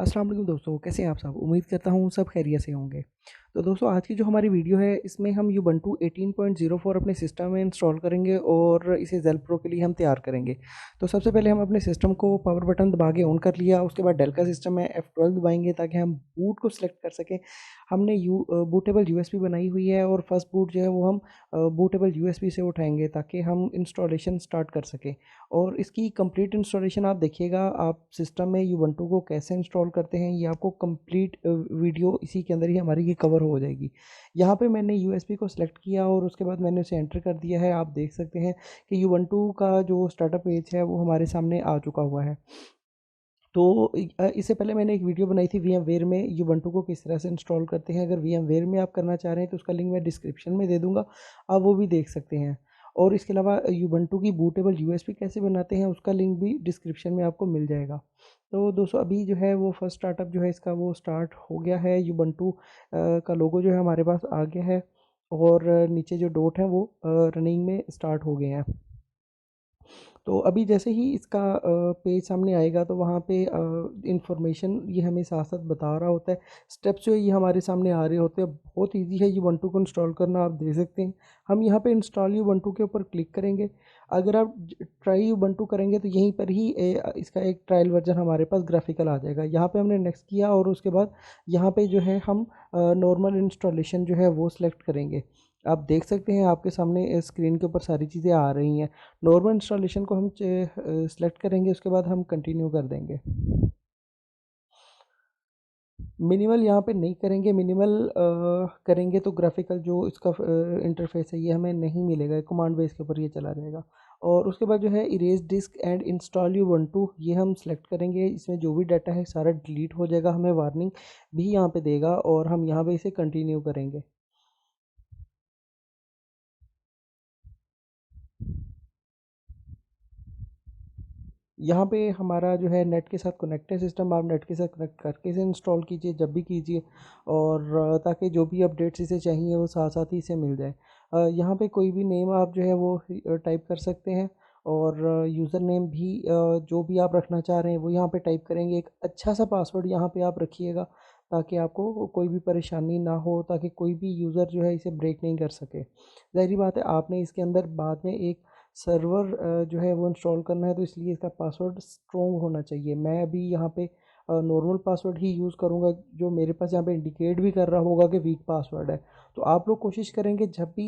अस्सलाम वालेकुम दोस्तों, कैसे हैं आप सब? उम्मीद करता हूँ सब खैरियत से होंगे। तो दोस्तों आज की जो हमारी वीडियो है इसमें हम यूबंटू 18.04 अपने सिस्टम में इंस्टॉल करेंगे और इसे ज़ेल प्रो के लिए हम तैयार करेंगे। तो सबसे पहले हम अपने सिस्टम को पावर बटन दबा के ऑन कर लिया, उसके बाद डेल का सिस्टम है F12 दबाएंगे ताकि हम बूट को सिलेक्ट कर सकें। हमने बूटेबल यूएसबी बनाई हुई है और फर्स्ट बूट जो है वो हम बूटेबल यूएसबी से उठाएंगे ताकि हम इंस्टॉलेशन स्टार्ट कर सकें। और इसकी कंप्लीट इंस्टॉलेशन आप देखिएगा, आप सिस्टम में यूबंटू को कैसे इंस्टॉल करते हैं ये आपको कंप्लीट वीडियो इसी के अंदर ही हमारी ये कवर हो जाएगी। यहाँ पे मैंने यूएसबी को सिलेक्ट किया और उसके बाद मैंने उसे एंटर कर दिया है। आप देख सकते हैं कि यूबंटू का जो स्टार्टअप पेज है वो हमारे सामने आ चुका हुआ है। तो इससे पहले मैंने एक वीडियो बनाई थी वीएमवेयर में यूबंटू को किस तरह से इंस्टॉल करते हैं। अगर वीएमवेयर में आप करना चाह रहे हैं तो उसका लिंक मैं डिस्क्रिप्शन में दे दूँगा, आप वो भी देख सकते हैं। और इसके अलावा यूबंटू की बूटेबल यूएसबी कैसे बनाते हैं उसका लिंक भी डिस्क्रिप्शन में आपको मिल जाएगा। तो दोस्तों अभी जो है वो फर्स्ट स्टार्टअप जो है इसका वो स्टार्ट हो गया है। यूबंटू का लोगो जो है हमारे पास आ गया है और नीचे जो डॉट हैं वो रनिंग में स्टार्ट हो गए हैं। तो अभी जैसे ही इसका पेज सामने आएगा तो वहाँ पे इंफॉर्मेशन ये हमें साथ साथ बता रहा होता है। स्टेप्स जो है ये हमारे सामने आ रहे होते हैं। बहुत इजी है यूबंटू को इंस्टॉल करना, आप देख सकते हैं। हम यहाँ पे इंस्टॉल यूबंटू के ऊपर क्लिक करेंगे। अगर आप ट्राई यूबंटू करेंगे तो यहीं पर ही इसका एक ट्रायल वर्जन हमारे पास ग्राफिकल आ जाएगा। यहाँ पे हमने नेक्स्ट किया और उसके बाद यहाँ पे जो है हम नॉर्मल इंस्टॉलेशन जो है वो सिलेक्ट करेंगे। आप देख सकते हैं आपके सामने स्क्रीन के ऊपर सारी चीज़ें आ रही हैं। नॉर्मल इंस्टॉलेशन को हम सेलेक्ट करेंगे, उसके बाद हम कंटिन्यू कर देंगे। मिनिमल यहाँ पे नहीं करेंगे, मिनिमल करेंगे तो ग्राफिकल जो इसका इंटरफेस है ये हमें नहीं मिलेगा, कमांड बेस के ऊपर ये चला जाएगा। और उसके बाद जो है erase disk and install Ubuntu ये हम सेलेक्ट करेंगे। इसमें जो भी डाटा है सारा डिलीट हो जाएगा, हमें वार्निंग भी यहाँ पे देगा और हम यहाँ पे इसे कंटिन्यू करेंगे। यहाँ पे हमारा जो है नेट के साथ कनेक्ट है सिस्टम, आप नेट के साथ कनेक्ट करके इसे इंस्टॉल कीजिए जब भी कीजिए। और ताकि जो भी अपडेट्स इसे चाहिए वो साथ साथ ही इसे मिल जाए। यहाँ पे कोई भी नेम आप जो है वो टाइप कर सकते हैं और यूज़र नेम भी जो भी आप रखना चाह रहे हैं वो यहाँ पे टाइप करेंगे। एक अच्छा सा पासवर्ड यहाँ पे आप रखिएगा ताकि आपको कोई भी परेशानी ना हो, ताकि कोई भी यूज़र जो है इसे ब्रेक नहीं कर सके। ज़ाहिर बात है आपने इसके अंदर बाद में एक सर्वर जो है वो इंस्टॉल करना है, तो इसलिए इसका पासवर्ड स्ट्रॉन्ग होना चाहिए। मैं अभी यहाँ पे नॉर्मल पासवर्ड ही यूज़ करूँगा जो मेरे पास यहाँ पे इंडिकेट भी कर रहा होगा कि वीक पासवर्ड है। तो आप लोग कोशिश करेंगे जब भी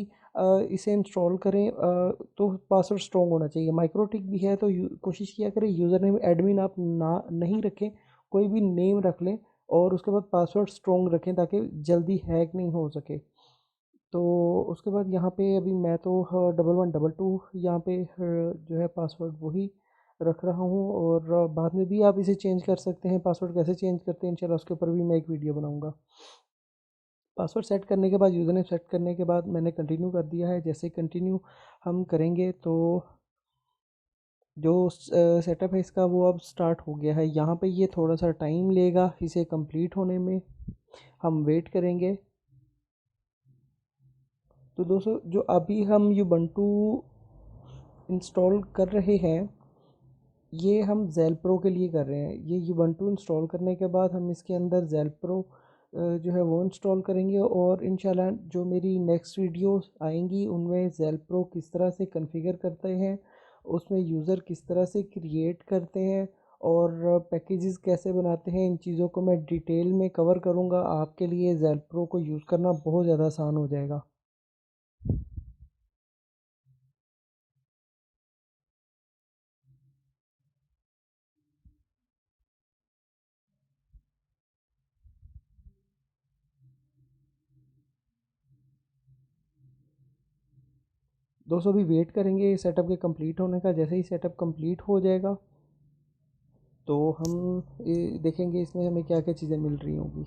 इसे इंस्टॉल करें तो पासवर्ड स्ट्रॉन्ग होना चाहिए। माइक्रोटिक भी है तो कोशिश किया करें यूज़र नेम एडमिन आप ना नहीं रखें, कोई भी नेम रख लें और उसके बाद पासवर्ड स्ट्रॉन्ग रखें ताकि जल्दी हैक नहीं हो सके। तो उसके बाद यहाँ पे अभी मैं तो 1122 यहाँ पे जो है पासवर्ड वही रख रहा हूँ और बाद में भी आप इसे चेंज कर सकते हैं। पासवर्ड कैसे चेंज करते हैं इंशाल्लाह उसके ऊपर भी मैं एक वीडियो बनाऊँगा। पासवर्ड सेट करने के बाद, यूज़र नेम सेट करने के बाद मैंने कंटिन्यू कर दिया है। जैसे कंटिन्यू हम करेंगे तो जो सेटअप है इसका वो अब स्टार्ट हो गया है। यहाँ पे ये थोड़ा सा टाइम लेगा इसे कंप्लीट होने में, हम वेट करेंगे। तो दोस्तों जो अभी हम यूबंटू इंस्टॉल कर रहे हैं ये हम ज़ेल प्रो के लिए कर रहे हैं। ये यूबंटू इंस्टॉल करने के बाद हम इसके अंदर ज़ेल प्रो जो है वो इंस्टॉल करेंगे और इंशाल्लाह जो मेरी नेक्स्ट वीडियोस आएंगी उनमें ज़ेल प्रो किस तरह से कॉन्फ़िगर करते हैं, उसमें यूज़र किस तरह से क्रिएट करते हैं और पैकेजेस कैसे बनाते हैं, इन चीज़ों को मैं डिटेल में कवर करूँगा। आपके लिए ज़ेल प्रो को यूज़ करना बहुत ज़्यादा आसान हो जाएगा। दोस्तों अभी वेट करेंगे सेटअप के कंप्लीट होने का। जैसे ही सेटअप कंप्लीट हो जाएगा तो हम देखेंगे इसमें हमें क्या क्या चीज़ें मिल रही होंगी।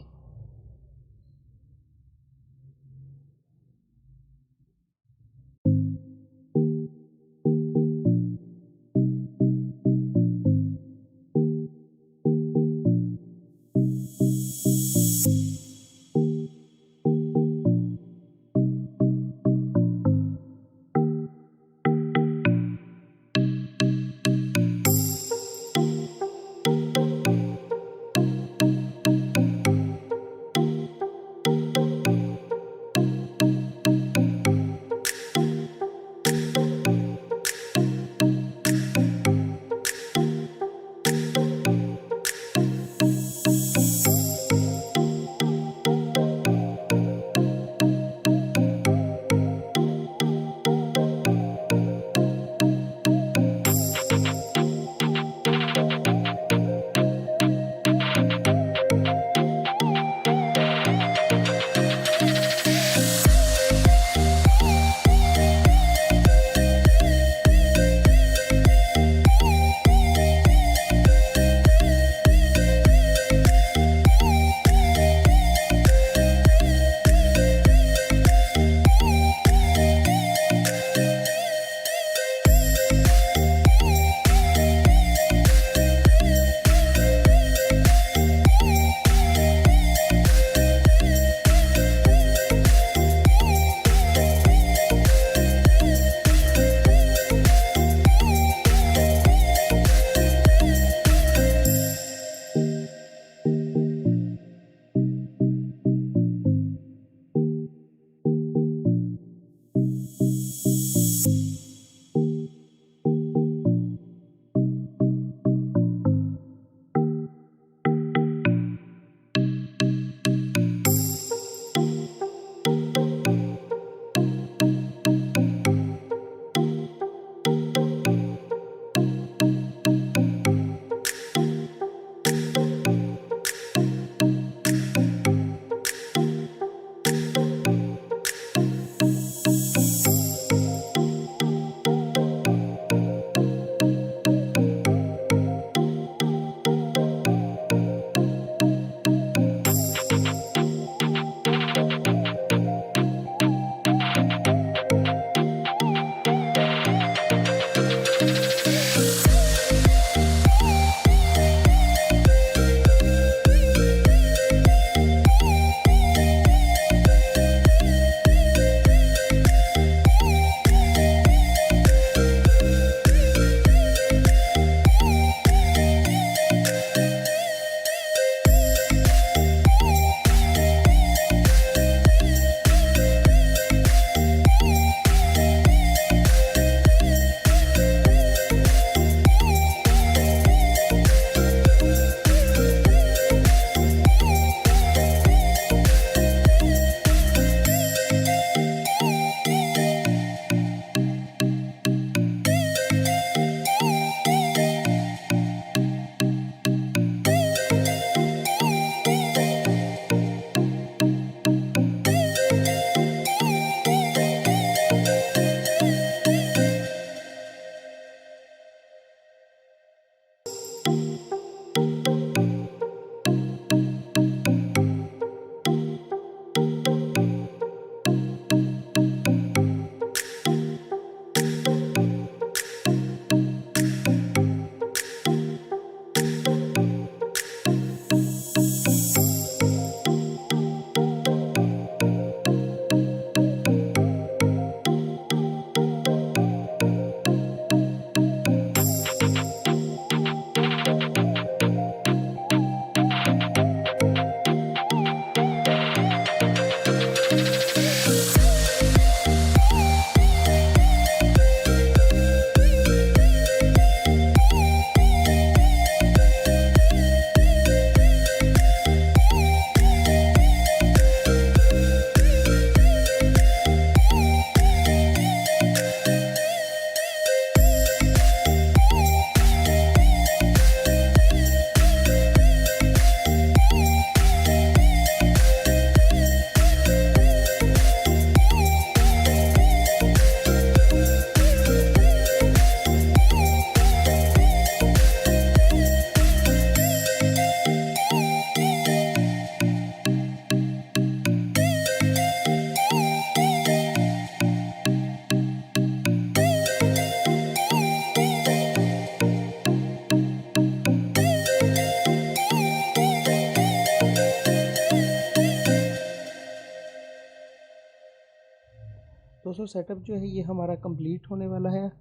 दोस्तों सेटअप जो है ये हमारा कंप्लीट होने वाला है।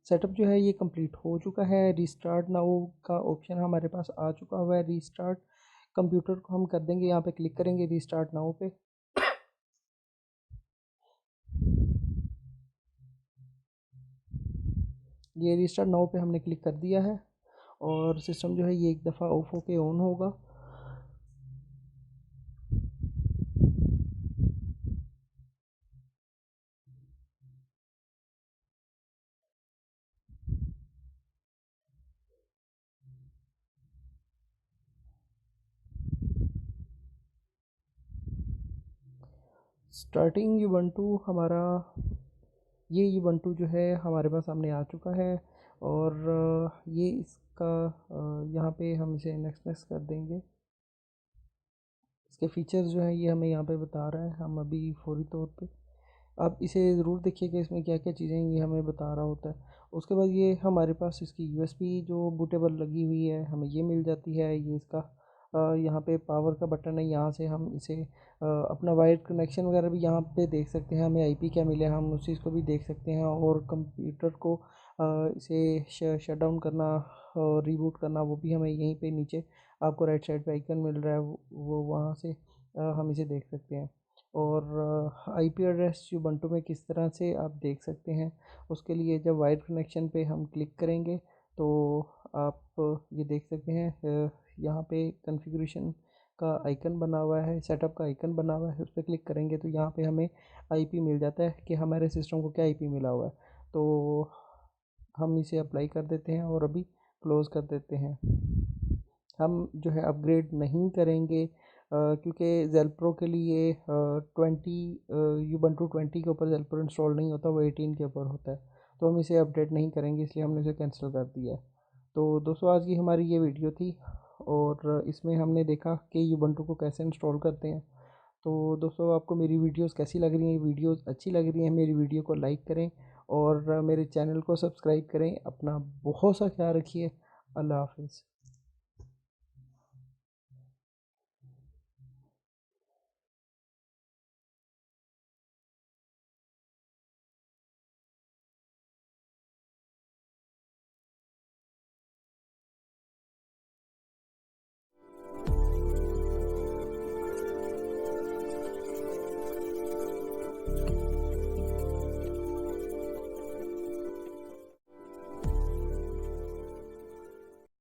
सेटअप जो है ये कंप्लीट हो चुका है। रीस्टार्ट नाउ का ऑप्शन हमारे पास आ चुका हुआ है। रीस्टार्ट कंप्यूटर को हम कर देंगे, यहाँ पे क्लिक करेंगे रीस्टार्ट नाउ पे। ये रीस्टार्ट नाउ पे हमने क्लिक कर दिया है और सिस्टम जो है ये एक दफ़ा ऑफ होके ऑन होगा। स्टार्टिंग यूबंटू हमारा ये यूबंटू जो है हमारे पास सामने आ चुका है और ये इसका यहाँ पे हम इसे नेक्स्ट नेक्स्ट कर देंगे। इसके फीचर्स जो हैं ये हमें यहाँ पे बता रहा है, हम अभी फौरी तौर पे आप इसे ज़रूर देखिए कि इसमें क्या क्या चीज़ें ये हमें बता रहा होता है। उसके बाद ये हमारे पास इसकी यूएसबी जो बूटेबल लगी हुई है हमें ये मिल जाती है। ये इसका यहाँ पे पावर का बटन है, यहाँ से हम इसे अपना वायर कनेक्शन वगैरह भी यहाँ पे देख सकते हैं। हमें आईपी क्या मिले हम उस चीज़ को भी देख सकते हैं और कंप्यूटर को इसे शट डाउन करना और रीबूट करना वो भी हमें यहीं पे नीचे आपको राइट साइड पे आइकन मिल रहा है, वो वहाँ से हम इसे देख सकते हैं। और आईपी एड्रेस यूबंटू में किस तरह से आप देख सकते हैं, उसके लिए जब वायर कनेक्शन पे हम क्लिक करेंगे तो आप ये देख सकते हैं यहाँ पे कॉन्फ़िगरेशन का आइकन बना हुआ है, सेटअप का आइकन बना हुआ है। उस पर क्लिक करेंगे तो यहाँ पे हमें आईपी मिल जाता है कि हमारे सिस्टम को क्या आईपी मिला हुआ है। तो हम इसे अप्लाई कर देते हैं और अभी क्लोज़ कर देते हैं। हम जो है अपग्रेड नहीं करेंगे क्योंकि ज़ेलप्रो के लिए 20 यूबंटू 20 के ऊपर ज़ेलप्रो इंस्टॉल नहीं होता, वो 18 के ऊपर होता है। तो हम इसे अपडेट नहीं करेंगे, इसलिए हमने इसे कैंसिल कर दिया। तो दोस्तों आज की हमारी ये वीडियो थी और इसमें हमने देखा कि यूबंटू को कैसे इंस्टॉल करते हैं। तो दोस्तों आपको मेरी वीडियोस कैसी लग रही हैं, वीडियोस अच्छी लग रही हैं मेरी वीडियो को लाइक करें और मेरे चैनल को सब्सक्राइब करें। अपना बहुत सा ख्याल रखिए। अल्लाह हाफिज़।